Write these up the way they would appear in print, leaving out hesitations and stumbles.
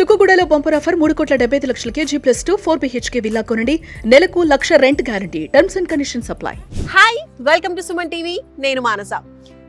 తుక్కుగూడలో bumper offer 3,75,00,000 G+2 4 BHK villa కొనండి. నెలకు 1,00,000 rent guarantee. Terms and conditions apply. Hi, welcome to Suman TV. నేను మానస.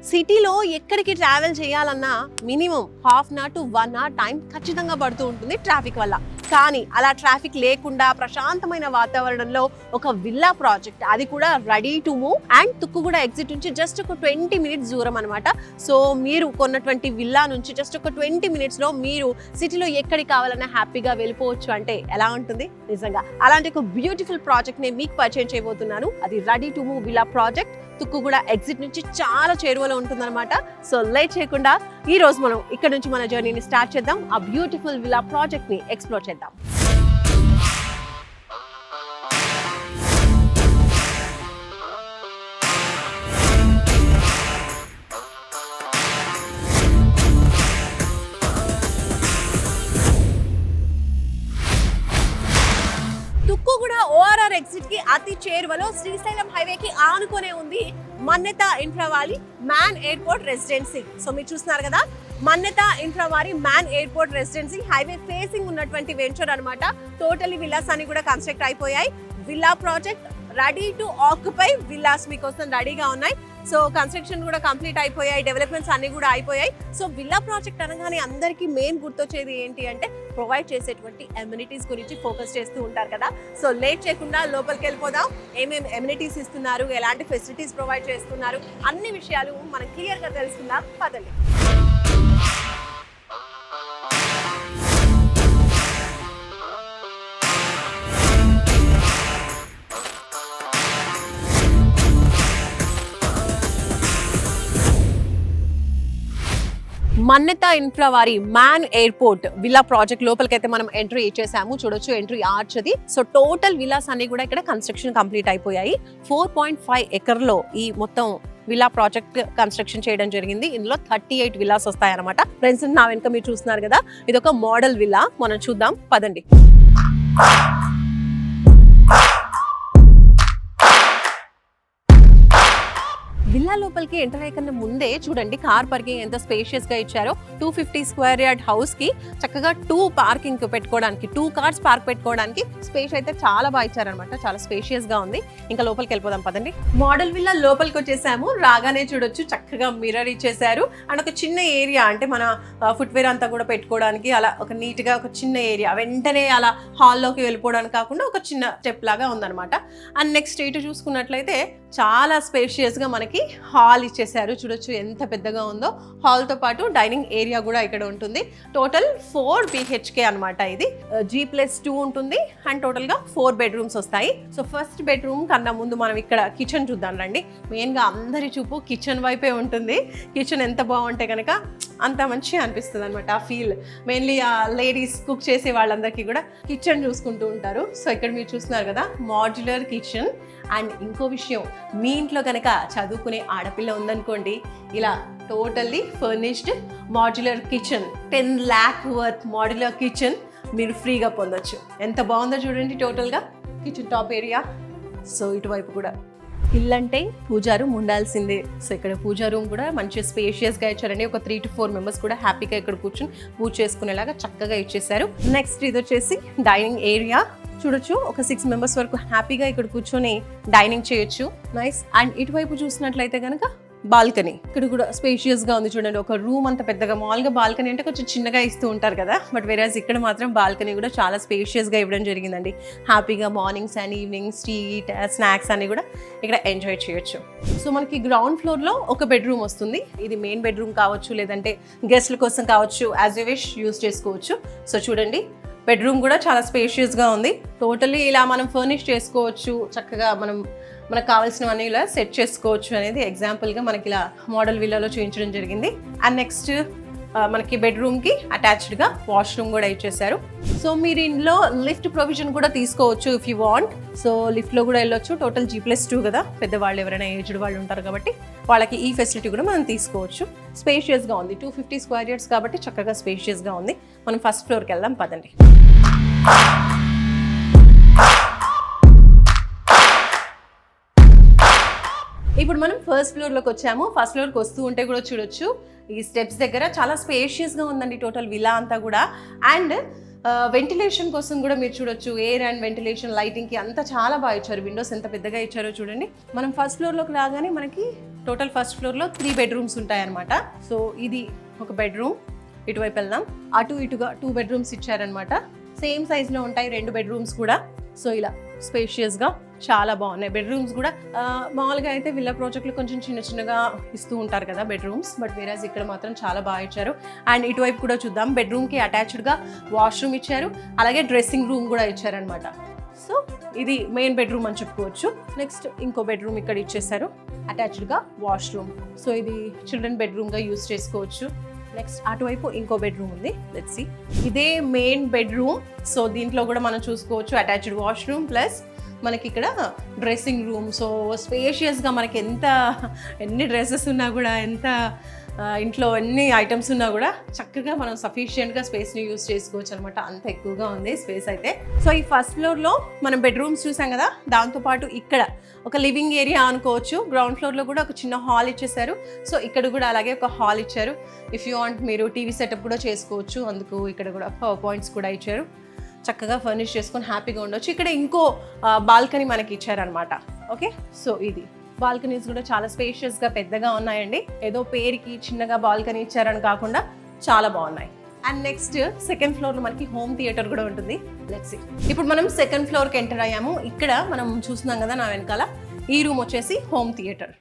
సిటీలో ఎక్కడికి ట్రావెల్ చేయాలన్నా minimum half an hour to 1 hour time ఖచ్చితంగా పడుతూ ఉంటుంది ట్రాఫిక్ వల్ల. కానీ అలా ట్రాఫిక్ లేకుండా ప్రశాంతమైన వాతావరణంలో ఒక విల్లా ప్రాజెక్ట్, అది కూడా ready to move and Tukkuguda exit నుంచి జస్ట్ ఒక 20 మినిట్స్ దూరం అనమాట. సో మీరు కొన్నటువంటి విల్లా నుంచి జస్ట్ ఒక 20 మినిట్స్లో మీరు సిటీలో ఎక్కడికి కావాలన్నా హ్యాపీగా వెళ్ళిపోవచ్చు అంటే ఎలా ఉంటుంది? నిజంగా అలాంటి ఒక బ్యూటిఫుల్ ప్రాజెక్ట్ నేను మీకు పరిచయం చేయబోతున్నాను. అది ready to move villa project Tukkuguda exit నుంచి చాలా చేరువలో ఉంటుందన్నమాట. సో లేట్ చేయకుండా ఈ రోజు మనం ఇక్కడ నుంచి మన జర్నీని స్టార్ట్ చేద్దాం. ఆ బ్యూటిఫుల్ విల్లా ప్రాజెక్ట్ ని ఎక్స్ప్లోర్ చేద్దాం. తుక్కుగూడ ఓఆర్ఆర్ ఎగ్జిట్ కి అతి చేరువలో శ్రీశైలం హైవే కి ఆనుకునే ఉంది Manyata Infra Valley man airport residency. So మీరు చూస్తున్నారు కదా, Manyata Infra Valley man airport residency highway facing ఉన్నటువంటి వెంచర్ అన్నమాట. టోటలీ విల్లాస్ అన్ని కూడా కన్స్ట్రక్ట్ అయిపోయాయి. Villa project ready to occupy villas మీకోసం రెడీగా ఉన్నాయి. సో కన్స్ట్రక్షన్ కూడా కంప్లీట్ అయిపోయాయి, డెవలప్మెంట్స్ అన్ని కూడా అయిపోయాయి. సో విల్లా ప్రాజెక్ట్ అనగానే అందరికీ మెయిన్ గుర్తొచ్చేది ఏంటి అంటే ప్రొవైడ్ చేసేటువంటి ఎమ్యూనిటీస్ గురించి ఫోకస్ చేస్తూ ఉంటారు కదా. సో లేట్ చేయకుండా లోపలికి వెళ్ళిపోదాం. ఏమేమి ఎమ్యూనిటీస్ ఇస్తున్నారు, ఎలాంటి ఫెసిలిటీస్ ప్రొవైడ్ చేస్తున్నారు, అన్ని విషయాలు మనం క్లియర్గా తెలుసుకుందాం. పదండి. మన్యత Infra Valley man airport villa project లోపలికైతే మనం ఎంట్రీ ఇచ్చేసాము. చూడొచ్చు ఎంట్రీ ఆర్చ్ అది. సో టోటల్ విల్లాస్ అన్ని కూడా ఇక్కడ కన్స్ట్రక్షన్ కంప్లీట్ అయిపోయాయి. 4.5 ఎకర్లో ఈ మొత్తం విల్లా ప్రాజెక్ట్ కన్స్ట్రక్షన్ చేయడం జరిగింది. ఇందులో 38 విల్లాస్ వస్తాయి అనమాట. ఫ్రెండ్స్, నా వెనుక మీరు చూస్తున్నారు కదా, ఇది ఒక మోడల్ విల్లా. మనం చూద్దాం, పదండి. విల్లా లోపలికి ఎంటర్ అయ్యే ముందే చూడండి కార్ పార్కింగ్ ఎంత స్పేషియస్ గా ఇచ్చారో. 250 స్క్వేర్ యార్డ్ హౌస్ కి చక్కగా 2 పార్కింగ్ పెట్టుకోవడానికి, 2 కార్స్ పార్క్ పెట్టుకోవడానికి స్పేస్ అయితే చాలా బాగా ఇచ్చారనమాట. చాలా స్పేషియస్ గా ఉంది. ఇంకా లోపలికి వెళ్ళిపోదాం, పదండి. మోడల్ విల్లా లోపలికి వచ్చేసాము. రాగానే చూడొచ్చు చక్కగా మిర్రర్ ఇచ్చేసారు. అండ్ ఒక చిన్న ఏరియా, అంటే మన ఫుట్వేర్ అంతా కూడా పెట్టుకోవడానికి అలా ఒక నీట్ గా ఒక చిన్న ఏరియా, వెంటనే అలా హాల్లోకి వెళ్ళిపోవడానికి కాకుండా ఒక చిన్న స్టెప్ లాగా ఉందన్నమాట. అండ్ నెక్స్ట్ ఇటు చూసుకున్నట్లయితే చాలా స్పేషియస్ గా మనకి హాల్ ఇచ్చేసారు. చూడొచ్చు ఎంత పెద్దగా ఉందో. హాల్ తో పాటు డైనింగ్ ఏరియా కూడా ఇక్కడ ఉంటుంది. టోటల్ 4 BHK అనమాట. ఇది G+2 ఉంటుంది. అండ్ టోటల్ గా 4 బెడ్రూమ్స్ వస్తాయి. సో ఫస్ట్ బెడ్రూమ్ కన్నా ముందు మనం ఇక్కడ కిచెన్ చూద్దాం రండి. మెయిన్ గా అందరి చూపు కిచెన్ వైపే ఉంటుంది. కిచెన్ ఎంత బాగుంటే కనుక అంత మంచిగా అనిపిస్తుంది అనమాట. ఆ ఫీల్ మెయిన్లీ ఆ లేడీస్ కుక్ చేసే వాళ్ళందరికీ కూడా కిచెన్ చూసుకుంటూ ఉంటారు. సో ఇక్కడ మీరు చూస్తున్నారు కదా, మాడ్యులర్ కిచెన్. అండ్ ఇంకో విషయం, మీ ఇంట్లో కనుక చదువుకునే ఆడపిల్ల ఉందనుకోండి, ఇలా totally furnished modular kitchen, 10 lakh worth modular kitchen మీరు ఫ్రీగా పొందొచ్చు. ఎంత బాగుందో చూడండి టోటల్గా కిచెన్ టాప్ ఏరియా. సో ఇటువైపు కూడా ఇల్లంటే పూజా రూమ్ ఉండాల్సిందే. సో ఇక్కడ పూజా రూమ్ కూడా మంచిగా స్పేషియస్గా ఇచ్చారండి. ఒక 3 to 4 మెంబర్స్ కూడా హ్యాపీగా ఇక్కడ కూర్చొని పూజ చేసుకునేలాగా చక్కగా ఇచ్చేసారు. నెక్స్ట్ ఇది వచ్చేసి డైనింగ్ ఏరియా. చూడొచ్చు ఒక 6 మెంబర్స్ వరకు హ్యాపీగా ఇక్కడ కూర్చొని డైనింగ్ చేయొచ్చు. నైస్. అండ్ ఇటువైపు చూసినట్లయితే కనుక బాల్కనీ. ఇక్కడ కూడా స్పేషియస్ గా ఉంది చూడండి. ఒక రూమ్ అంత పెద్దగా, మామూలుగా బాల్కనీ అంటే కొంచెం చిన్నగా ఇస్తూ ఉంటారు కదా, బట్ వేరేస్ ఇక్కడ మాత్రం బాల్కనీ కూడా చాలా స్పేషియస్ గా ఇవ్వడం జరిగిందండి. హ్యాపీగా mornings and evenings tea, snacks అన్ని కూడా ఇక్కడ ఎంజాయ్ చేయొచ్చు. సో మనకి గ్రౌండ్ ఫ్లోర్ లో ఒక బెడ్రూమ్ వస్తుంది. ఇది మెయిన్ బెడ్రూమ్ కావచ్చు, లేదంటే గెస్ట్ల కోసం కావచ్చు, యాజ్ యూ విష్ యూజ్ చేసుకోవచ్చు. సో చూడండి బెడ్రూమ్ కూడా చాలా స్పేషియస్గా ఉంది. టోటలీ ఇలా మనం ఫర్నిష్ చేసుకోవచ్చు. చక్కగా మనకు కావాల్సినవన్నీ ఇలా సెట్ చేసుకోవచ్చు అనేది ఎగ్జాంపుల్గా మనకి ఇలా మోడల్ విల్లాలో చూపించడం జరిగింది. అండ్ నెక్స్ట్ మనకి బెడ్రూమ్కి అటాచ్డ్గా వాష్రూమ్ కూడా ఇచ్చేసారు. సో మీరు ఇంట్లో లిఫ్ట్ ప్రొవిజన్ కూడా తీసుకోవచ్చు ఇఫ్ యూ వాంట్. సో లిఫ్ట్లో కూడా వెళ్ళొచ్చు. టోటల్ G+2 కదా, పెద్దవాళ్ళు ఎవరైనా ఏజ్డ్ వాళ్ళు ఉంటారు కాబట్టి వాళ్ళకి ఈ ఫెసిలిటీ కూడా మనం తీసుకోవచ్చు. స్పేషియస్గా ఉంది. 250 స్క్వేర్ యార్డ్స్ కాబట్టి చక్కగా స్పేషియస్గా ఉంది. మనం ఫస్ట్ ఫ్లోర్కి వెళ్దాం, పదండి. ఇప్పుడు మనం ఫస్ట్ ఫ్లోర్లోకి వచ్చాము. ఫస్ట్ ఫ్లోర్కి వస్తూ ఉంటే కూడా చూడొచ్చు ఈ స్టెప్స్ దగ్గర చాలా స్పేషియస్గా ఉందండి టోటల్ విలా అంతా కూడా. అండ్ వెంటిలేషన్ కోసం కూడా మీరు చూడొచ్చు, ఎయిర్ అండ్ వెంటిలేషన్ లైటింగ్కి అంతా చాలా బాగా ఇచ్చారు. విండోస్ ఎంత పెద్దగా ఇచ్చారో చూడండి. మనం ఫస్ట్ ఫ్లోర్లోకి రాగానే మనకి టోటల్ ఫస్ట్ ఫ్లోర్లో 3 బెడ్రూమ్స్ ఉంటాయన్నమాట. సో ఇది ఒక బెడ్రూమ్, ఇటువైపు వెళ్దాం. అటు ఇటుగా 2 బెడ్రూమ్స్ ఇచ్చారనమాట. సేమ్ సైజ్లో ఉంటాయి 2 బెడ్రూమ్స్ కూడా. సో ఇలా స్పేషియస్గా చాలా బాగున్నాయి బెడ్రూమ్స్ కూడా. మామూలుగా అయితే విల్లా ప్రాజెక్టులు కొంచెం చిన్నగా ఇస్తూ ఉంటారు కదా బెడ్రూమ్స్, బట్ వేరేస్ ఇక్కడ మాత్రం చాలా బాగా ఇచ్చారు. అండ్ ఇటువైపు కూడా చూద్దాం. బెడ్రూమ్కి అటాచ్డ్గా వాష్రూమ్ ఇచ్చారు, అలాగే డ్రెస్సింగ్ రూమ్ కూడా ఇచ్చారనమాట. సో ఇది మెయిన్ బెడ్రూమ్ అని చెప్పుకోవచ్చు. నెక్స్ట్ ఇంకో బెడ్రూమ్ ఇక్కడ ఇచ్చేసారు, అటాచ్డ్గా వాష్రూమ్. సో ఇది చిల్డ్రన్ బెడ్రూమ్గా యూజ్ చేసుకోవచ్చు. నెక్స్ట్ అటువైపు ఇంకో బెడ్రూమ్ ఉంది, లెట్స్ సీ. ఇదే మెయిన్ బెడ్రూమ్. సో దీంట్లో కూడా మనం చూసుకోవచ్చు అటాచ్డ్ వాష్రూమ్ ప్లస్ మనకి ఇక్కడ డ్రెస్సింగ్ రూమ్. సో స్పేషియస్గా మనకి ఎన్ని డ్రెస్సెస్ ఉన్నా కూడా, ఎంత ఇంట్లో ఎన్ని ఐటమ్స్ ఉన్నా కూడా చక్కగా మనం సఫిషియెంట్గా స్పేస్ని యూజ్ చేసుకోవచ్చు అనమాట. అంత ఎక్కువగా ఉంది స్పేస్ అయితే. సో ఈ ఫస్ట్ ఫ్లోర్లో మనం బెడ్రూమ్స్ చూసాం కదా, దాంతోపాటు ఇక్కడ ఒక లివింగ్ ఏరియా అనుకోవచ్చు. గ్రౌండ్ ఫ్లోర్లో కూడా ఒక చిన్న హాల్ ఇచ్చేసారు. సో ఇక్కడ కూడా అలాగే ఒక హాల్ ఇచ్చారు. ఇఫ్ యూ వాంట్ మీరు టీవీ సెటప్ కూడా చేసుకోవచ్చు. అందుకు ఇక్కడ కూడా పవర్ పాయింట్స్ కూడా ఇచ్చారు. చక్కగా ఫర్నిష్ చేసుకొని హ్యాపీగా ఉండొచ్చు. ఇక్కడ ఇంకో బాల్కనీ మనకి ఇచ్చారనమాట. ఓకే, సో ఇది బాల్కనీస్ కూడా చాలా స్పేషియస్గా పెద్దగా ఉన్నాయండి. ఏదో పేరుకి చిన్నగా బాల్కనీ ఇచ్చారని కాకుండా చాలా బాగున్నాయి. అండ్ నెక్స్ట్ సెకండ్ ఫ్లోర్లో మనకి హోమ్ థియేటర్ కూడా ఉంటుంది. Let's see. ఇప్పుడు మనం సెకండ్ ఫ్లోర్కి ఎంటర్ అయ్యాము. ఇక్కడ మనం చూస్తున్నాం కదా నా వెనకాల, ఈ రూమ్ వచ్చేసి హోమ్ థియేటర్.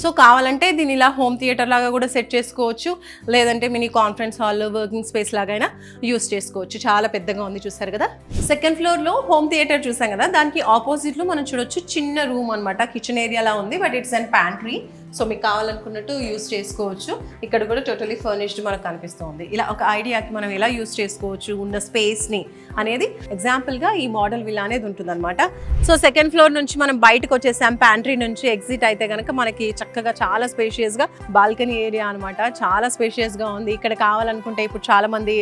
సో కావాలంటే దీని ఇలా హోమ్ థియేటర్ లాగా కూడా సెట్ చేసుకోవచ్చు, లేదంటే mini conference hall, working space లాగైనా యూస్ చేసుకోవచ్చు. చాలా పెద్దగా ఉంది, చూసారు కదా. సెకండ్ ఫ్లోర్లో హోమ్ థియేటర్ చూసాం కదా, దానికి ఆపోజిట్లో మనం చూడొచ్చు చిన్న రూమ్ అనమాట. కిచెన్ ఏరియాలా ఉంది, but it's and pantry. So మీకు కావాలనుకున్నట్టు యూస్ చేసుకోవచ్చు. ఇక్కడ కూడా టోటలీ ఫర్నిష్డ్ మనకు కనిపిస్తుంది. ఇలా ఒక ఐడియాకి మనం ఎలా యూస్ చేసుకోవచ్చు ఉన్న స్పేస్ని అనేది ఎగ్జాంపుల్గా ఈ మోడల్ విలా అనేది ఉంటుంది అనమాట. సో సెకండ్ ఫ్లోర్ నుంచి మనం బయటకు వచ్చేసాం. ప్యాంట్రీ నుంచి ఎగ్జిట్ అయితే కనుక మనకి చక్కగా చాలా స్పేషియస్గా బాల్కనీ ఏరియా అనమాట. చాలా స్పేషియస్గా ఉంది. ఇక్కడ కావాలనుకుంటే ఇప్పుడు చాలా మంది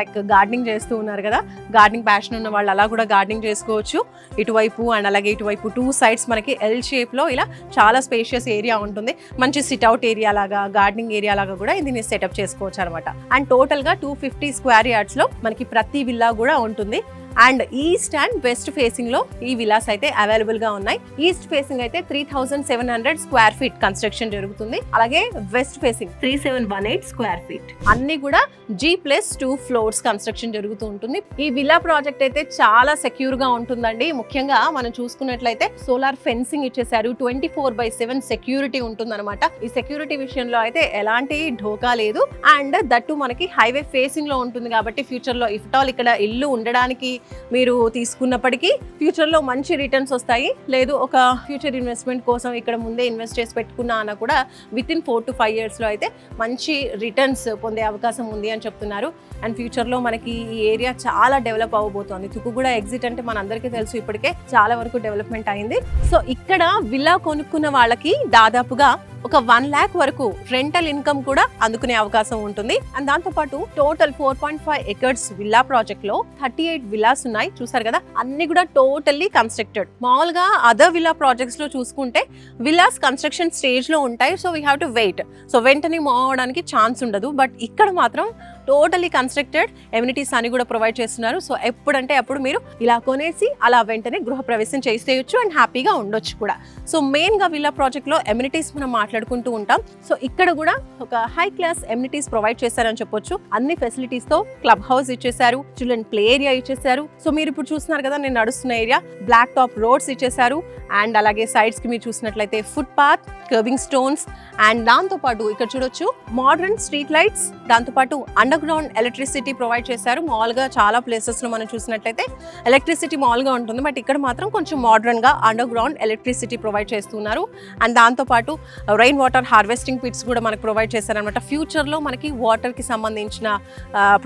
లైక్ గార్డెనింగ్ చేస్తూ ఉన్నారు కదా, గార్డెనింగ్ ప్యాషన్ ఉన్న వాళ్ళు అలా కూడా గార్డెనింగ్ చేసుకోవచ్చు. ఇటువైపు అండ్ అలాగే ఇటువైపు 2 sides మనకి ఎల్ షేప్లో ఇలా చాలా స్పేషియస్ ఏరియా ఉంటుంది. మంచి సిట్అవుట్ ఏరియా లాగా, గార్డెనింగ్ ఏరియా లాగా కూడా దీన్ని సెటప్ చేసుకోవచ్చు అనమాట. అండ్ టోటల్గా 250 square yards లో మనకి ప్రతి విల్లా కూడా ఉంటుంది. And east and west facing లో ఈ విలాస్ అయితే అవైలబుల్ గా ఉన్నాయి. ఈస్ట్ ఫేసింగ్ అయితే 3700 square feet కన్స్ట్రక్షన్ జరుగుతుంది. అలాగే వెస్ట్ ఫేసింగ్ 3718 square feet. అన్ని కూడా G+2 floors కన్స్ట్రక్షన్ జరుగుతూ ఉంటుంది. ఈ విల్లా ప్రాజెక్ట్ అయితే చాలా సెక్యూర్ గా ఉంటుందండి. ముఖ్యంగా మనం చూసుకున్నట్లయితే సోలార్ ఫెన్సింగ్ ఇచ్చేసారు. 24/7 సెక్యూరిటీ ఉంటుంది అనమాట. ఈ సెక్యూరిటీ విషయంలో అయితే ఎలాంటి ఢోకా లేదు. అండ్ దట్టు మనకి హైవే ఫేసింగ్ లో ఉంటుంది కాబట్టి ఫ్యూచర్ లో ఇఫ్ ఆల్ ఇక్కడ ఇల్లు ఉండడానికి మీరు తీసుకున్నప్పటికీ ఫ్యూచర్లో మంచి రిటర్న్స్ వస్తాయి. లేదు ఒక ఫ్యూచర్ ఇన్వెస్ట్మెంట్ కోసం ఇక్కడ ముందే ఇన్వెస్ట్ చేసి పెట్టుకున్నా అన్న కూడా వితిన్ 4 to 5 yearsలో అయితే మంచి రిటర్న్స్ పొందే అవకాశం ఉంది అని చెప్తున్నారు. అండ్ ఫ్యూచర్లో మనకి ఈ ఏరియా చాలా డెవలప్ అవ్వబోతోంది. తుక్కుగూడ ఎగ్జిట్ అంటే మనందరికీ తెలుసు, ఇప్పటికే చాలా వరకు డెవలప్మెంట్ అయింది. సో ఇక్కడ విల్లా కొనుక్కున్న వాళ్ళకి దాదాపుగా ఒక 1 lakh వరకు రెంటల్ ఇన్కమ్ కూడా అందుకునే అవకాశం ఉంటుంది. అండ్ దాంతోపాటు టోటల్ 4.5 acres విల్లా ప్రాజెక్ట్ లో 38 విల్లాస్ ఉన్నాయి. చూసారు కదా, అన్ని కూడా టోటల్లీ కన్స్ట్రక్టెడ్. మామూలుగా అదర్ విల్లా ప్రాజెక్ట్స్ లో చూసుకుంటే విల్లాస్ కన్స్ట్రక్షన్ స్టేజ్ లో ఉంటాయి. So we have to wait. So వెంటనే మూవ్ అవడానికి ఛాన్స్ ఉండదు. బట్ ఇక్కడ మాత్రం టోటలీ కన్స్ట్రక్టెడ్ ఎమ్యూనిటీస్ అని కూడా ప్రొవైడ్ చేస్తున్నారు. సో ఎప్పుడంటే అప్పుడు మీరు ఇలా కొనేసి అలా వెంటనే గృహప్రవేశం చేసేయచ్చు అండ్ హ్యాపీగా ఉండొచ్చు కూడా. సో మెయిన్గా విల్లా ప్రాజెక్ట్లో ఎమ్యూనిటీస్ మనం మాట్లాడుకుంటూ ఉంటాం. సో ఇక్కడ కూడా ఒక హై క్లాస్ ఎమ్యూనిటీస్ ప్రొవైడ్ చేశారని చెప్పొచ్చు. అన్ని ఫెసిలిటీస్తో క్లబ్ హౌస్ ఇచ్చేసారు, చిల్డ్రన్ ప్లే ఏరియా ఇచ్చేసారు. సో మీరు ఇప్పుడు చూస్తున్నారు కదా నేను నడుస్తున్న ఏరియా, బ్లాక్ టాప్ రోడ్స్ ఇచ్చేసారు. అండ్ అలాగే సైడ్స్కి మీరు చూసినట్లయితే foot path, carving stones. And దాంతోపాటు ఇక్కడ చూడొచ్చు మోడర్న్ స్ట్రీట్ లైట్స్, దాంతోపాటు అండర్ గ్రౌండ్ ఎలక్ట్రిసిటీ ప్రొవైడ్ చేశారు. మామూలుగా చాలా ప్లేసెస్లో మనం చూసినట్లయితే ఎలక్ట్రిసిటీ మామూలుగా ఉంటుంది, బట్ ఇక్కడ మాత్రం కొంచెం మోడర్న్గా అండర్ గ్రౌండ్ ఎలక్ట్రిసిటీ ప్రొవైడ్ చేస్తున్నారు. అండ్ దాంతోపాటు రెయిన్ వాటర్ హార్వెస్టింగ్ పిట్స్ కూడా మనకు ప్రొవైడ్ చేశారనమాట. ఫ్యూచర్లో మనకి వాటర్కి సంబంధించిన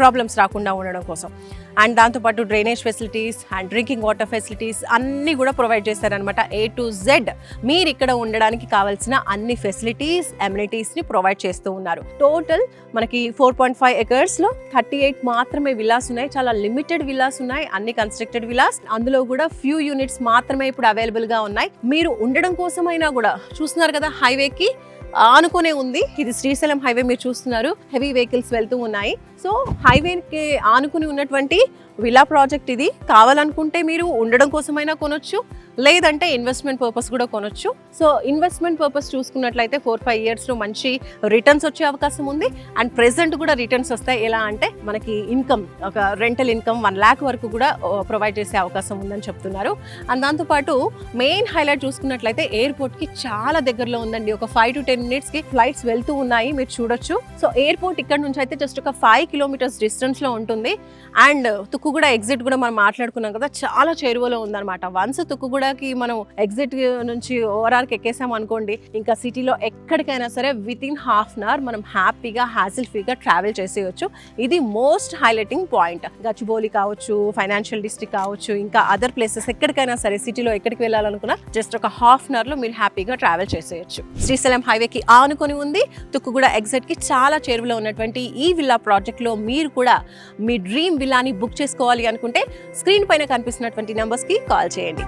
ప్రాబ్లమ్స్ రాకుండా ఉండడం కోసం. అండ్ దాంతోపాటు drainage facilities and drinking water facilities అన్నీ కూడా ప్రొవైడ్ చేశారనమాట. A to Z మీరు ఇక్కడ ఉండడానికి కావాల్సిన అన్ని ఫెసిలిటీస్ అమ్యూనిటీస్ని ప్రొవైడ్ చేస్తూ ఉన్నారు. టోటల్ మనకి 4.5 acres-లో 38 మాత్రమే విల్లాస్ ఉన్నాయి. చాలా లిమిటెడ్ విల్లాస్ ఉన్నాయి, అన్ని కన్స్ట్రక్టెడ్ విల్లాస్. అందులో కూడా ఫ్యూ యూనిట్స్ మాత్రమే ఇప్పుడు అవైలబుల్గా ఉన్నాయి. మీరు ఉండడం కోసమైనా కూడా చూస్తున్నారు కదా, హైవేకి ఆనుకునే ఉంది. ఇది శ్రీశైలం హైవే మీరు చూస్తున్నారు, హెవీ వెహికల్స్ వెళ్తూ ఉన్నాయి. సో హైవేకి ఆనుకుని ఉన్నటువంటి విల్లా ప్రాజెక్ట్ ఇది. కావాలనుకుంటే మీరు ఉండడం కోసమైనా కొనొచ్చు, లేదంటే ఇన్వెస్ట్మెంట్ పర్పస్ కూడా కొనొచ్చు. సో ఇన్వెస్ట్మెంట్ పర్పస్ చూసుకున్నట్లయితే 4-5 yearsలో మంచి రిటర్న్స్ వచ్చే అవకాశం ఉంది. అండ్ ప్రెసెంట్ కూడా రిటర్న్స్ వస్తాయి. ఎలా అంటే మనకి ఇన్కమ్, ఒక రెంటల్ ఇన్కమ్ 1 lakh వరకు కూడా ప్రొవైడ్ చేసే అవకాశం ఉందని చెప్తున్నారు. అండ్ దాంతోపాటు మెయిన్ హైలైట్ చూసుకున్నట్లయితే ఎయిర్పోర్ట్కి చాలా దగ్గరలో ఉందండి. ఒక 5 to 10 minutesకి ఫ్లైట్స్ వెళ్తూ ఉన్నాయి, మీరు చూడొచ్చు. సో ఎయిర్పోర్ట్ ఇక్కడ నుంచి అయితే జస్ట్ ఒక 5 kilometers డిస్టెన్స్లో ఉంటుంది. అండ్ తుక్కుగూడ ఎగ్జిట్ కూడా మనం మాట్లాడుకున్నాం కదా, చాలా చేరువలో ఉందన్నమాట. వన్స్ తుక్కుగూడకి మనం ఎగ్జిట్ నుంచి ఓవరాల్కి ఎక్కేసాం అనుకోండి, ఇంకా సిటీలో ఎక్కడికైనా సరే వితిన్ ½ an hour మనం హ్యాపీగా హ్యాసిల్ ఫ్రీగా ట్రావెల్ చేసేయచ్చు. ఇది మోస్ట్ హైలైటింగ్ పాయింట్. గచ్చిబౌలి కావచ్చు, ఫైనాన్షియల్ డిస్ట్రిక్ట్ కావచ్చు, ఇంకా అదర్ ప్లేసెస్ ఎక్కడికైనా సరే సిటీలో ఎక్కడికి వెళ్ళాలనుకున్నా జస్ట్ ఒక ½ an hourలో మీరు హ్యాపీగా ట్రావెల్ చేసేయచ్చు. శ్రీశైలం హైవేకి ఆనుకొని ఉంది, తుక్కుగూడ ఎగ్జిట్కి చాలా చేరువలో ఉన్నటువంటి ఈ విల్లా ప్రాజెక్ట్లో మీరు కూడా మీ డ్రీమ్ విల్లాని బుక్ చేసుకోవాలి అనుకుంటే స్క్రీన్ పైన కనిపిస్తున్నటువంటి నెంబర్స్కి కాల్ చేయండి.